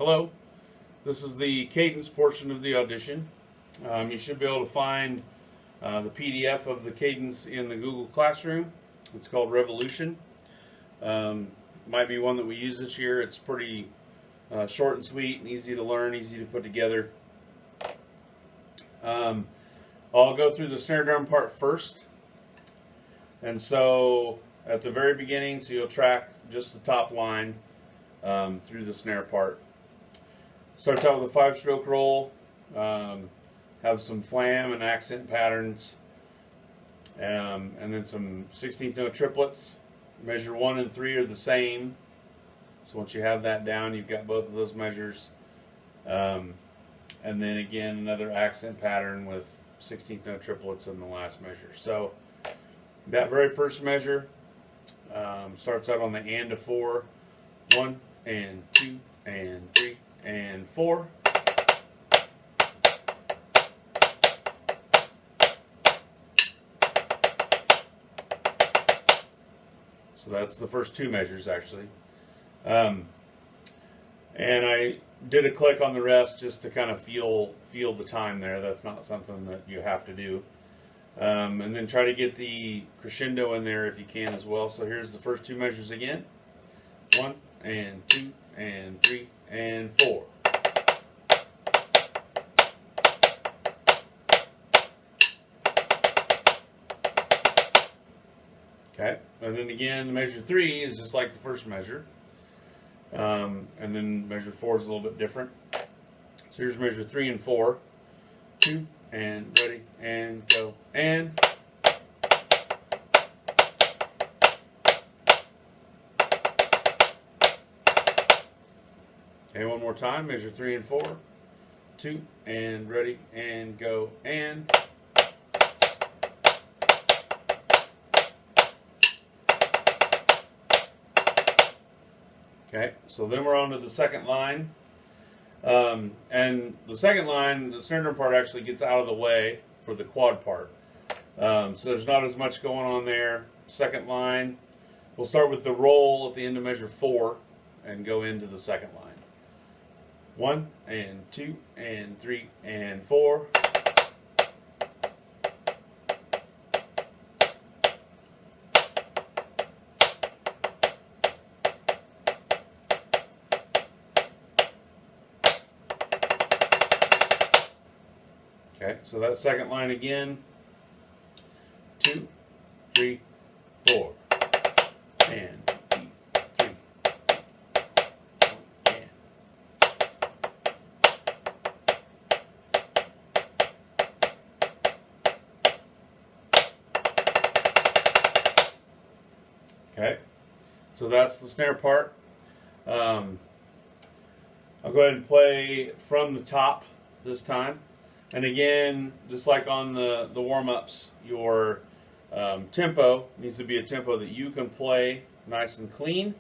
Hello, this is the Cadence portion of the audition. You should be able to find the PDF of the Cadence in the Google Classroom. It's called Revolution. Might be one that we use this year. It's pretty short and sweet and easy to learn, easy to put together. I'll go through the snare drum part first. And so at the very beginning, so you'll track just the top line through the snare part. Starts out with a 5-stroke roll, have some flam and accent patterns, and then some 16th note triplets. Measure 1 and 3 are the same. So once you have that down, you've got both of those measures. And then again, another accent pattern with 16th note triplets in the last measure. So that very first measure starts out on the and of 4. 1 and 2 and 3 and 4. So that's the first 2 measures actually. And I did a click on the rest just to kind of feel the time there. That's not something that you have to do. And then try to get the crescendo in there if you can as well. So here's the first 2 measures again. 1 and 2 and 3 and 4. Okay, and then again, measure 3 is just like the first measure. And then measure 4 is a little bit different. So here's measure 3 and 4. 2 and ready and go and. Okay, one more time. Measure 3 and 4. 2 and ready and go and. Okay, so then we're on to the second line. And the second line, the snare drum part actually gets out of the way for the quad part. So there's not as much going on there. Second line, we'll start with the roll at the end of measure 4 and go into the second line. 1 and 2 and 3 and 4. Okay, so that second line again. 2, 3, 4. And 2, 3. And. Okay, so that's the snare part. I'll go ahead and play from the top this time. And again, just like on the warm-ups, your tempo needs to be a tempo that you can play nice and clean,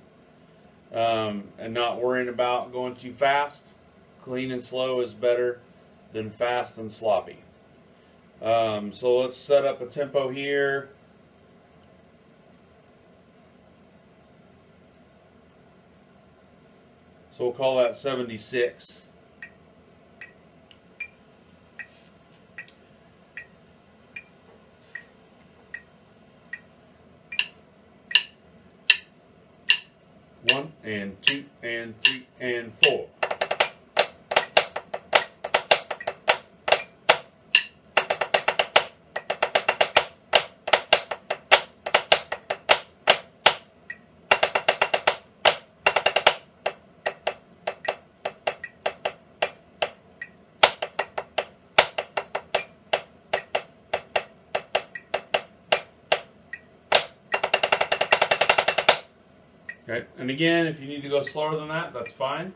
and not worrying about going too fast. Clean and slow is better than fast and sloppy. So let's set up a tempo here. So we'll call that 76. One and 2 and 3 and 4. Okay, and again, if you need to go slower than that, that's fine.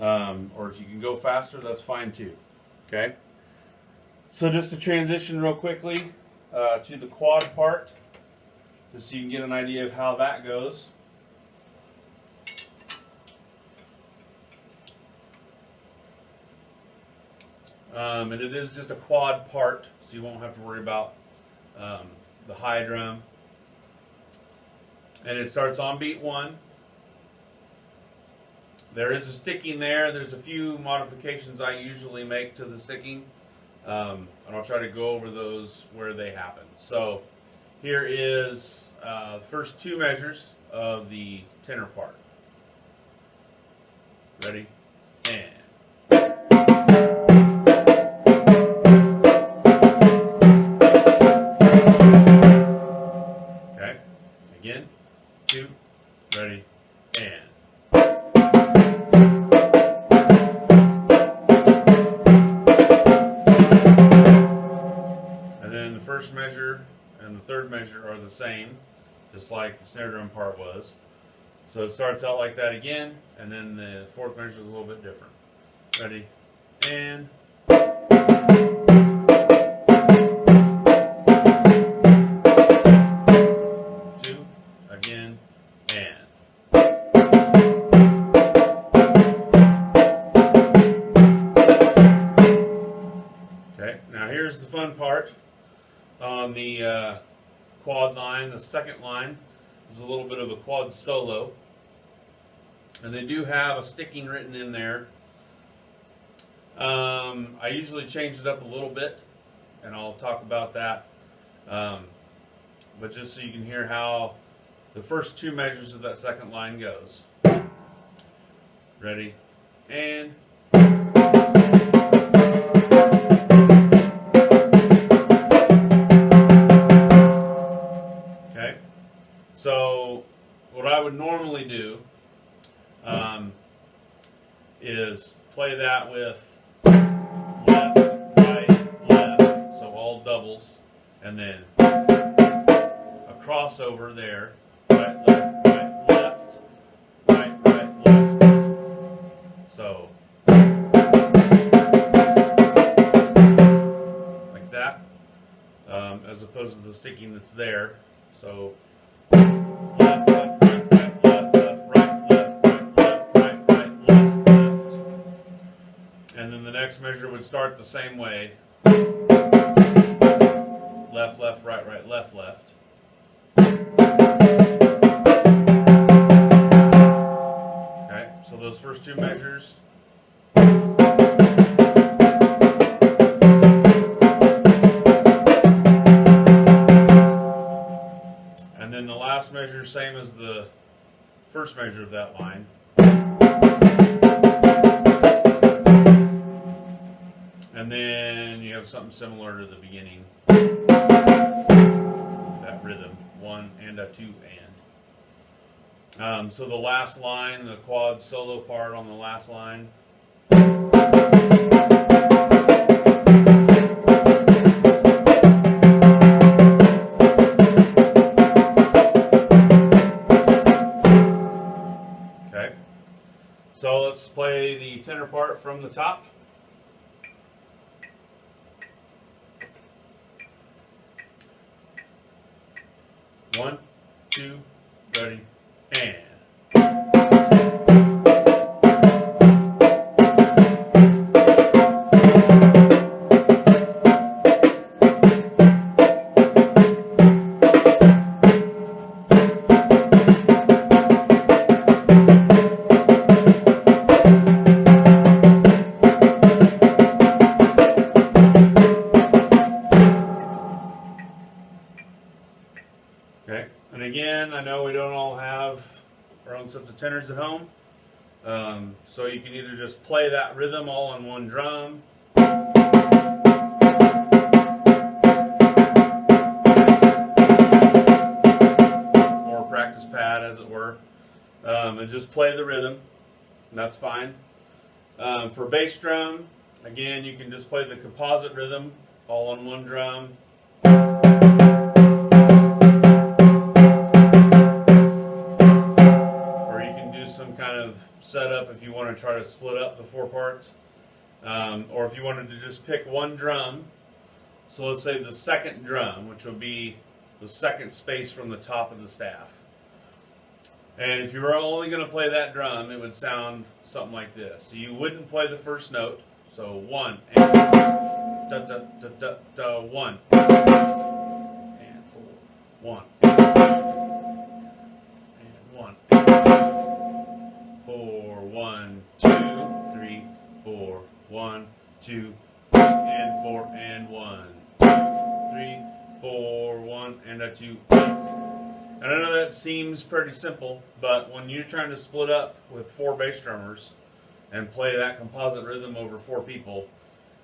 Or if you can go faster, that's fine too. Okay, so just to transition real quickly to the quad part, just so you can get an idea of how that goes. And it is just a quad part, so you won't have to worry about the high drum. And it starts on beat 1. There is a sticking there. There's a few modifications I usually make to the sticking, and I'll try to go over those where they happen. So here is the first two measures of the tenor part. Ready? And. Okay. Again. 2. Ready? And. And then the first measure and the third measure are the same, just like the snare drum part was. So it starts out like that again, and then the fourth measure is a little bit different. Ready? And. 2. Again. And. Okay, now here's the fun part. On the quad line, the second line is a little bit of a quad solo, and they do have a sticking written in there. I usually change it up a little bit, and I'll talk about that, but just so you can hear how the first two measures of that second line goes. Ready? And. So what I would normally do is play that with left, right, left, so all doubles, and then a crossover there, right, left, right, left, right, right, left. So like that, as opposed to the sticking that's there. So left, left, right, right, left, left, right, left, right, left, right, right, left, left. And then the next measure would start the same way. Left, left, right, right, left, left. Okay, so those first two measures. And then the last measure, same as the first measure of that line. And then you have something similar to the beginning. That rhythm, 1 and a 2 and. So the last line, the quad solo part on the last line. So let's play the tenor part from the top. One, two, ready, and. Okay, and again, I know we don't all have our own sets of tenors at home, so you can either just play that rhythm all on one drum, or practice pad as it were, and just play the rhythm, and that's fine. For bass drum, again, you can just play the composite rhythm all on one drum. Some kind of setup if you want to try to split up the four parts, or if you wanted to just pick one drum. So let's say the second drum, which would be the second space from the top of the staff. And if you were only going to play that drum, it would sound something like this. So you wouldn't play the first note. So 1 and da da da da da 1 and 4 1 and 1 4 1 2, 3, 4, 1, 2, and 4, and 1, 3, 4, 1, and a 2. And I know that seems pretty simple, but when you're trying to split up with 4 bass drummers and play that composite rhythm over 4 people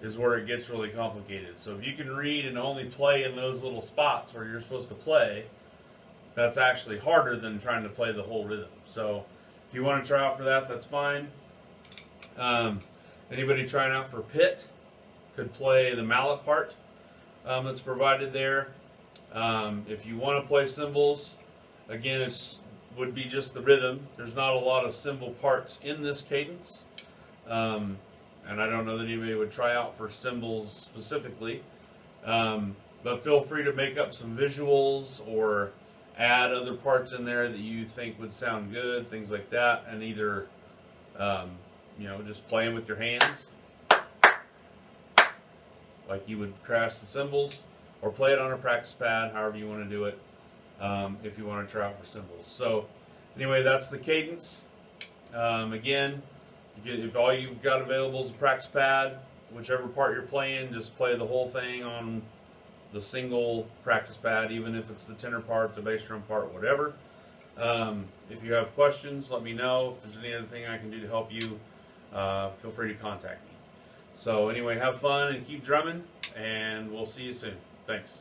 is where it gets really complicated. So if you can read and only play in those little spots where you're supposed to play, that's actually harder than trying to play the whole rhythm. So if you want to try out for that, that's fine. Anybody trying out for pit could play the mallet part that's provided there. If you want to play cymbals, again, it would be just the rhythm. There's not a lot of cymbal parts in this cadence, and I don't know that anybody would try out for cymbals specifically. But feel free to make up some visuals or add other parts in there that you think would sound good, things like that, and either just play them with your hands like you would crash the cymbals, or play it on a practice pad, however you want to do it, if you want to try out for cymbals. So anyway, that's the cadence. Again, if all you've got available is a practice pad, whichever part you're playing, just play the whole thing on the single practice pad, even if it's the tenor part, the bass drum part, whatever. If you have questions, let me know. If there's any other thing I can do to help you, feel free to contact me. So anyway, have fun and keep drumming, and we'll see you soon. Thanks.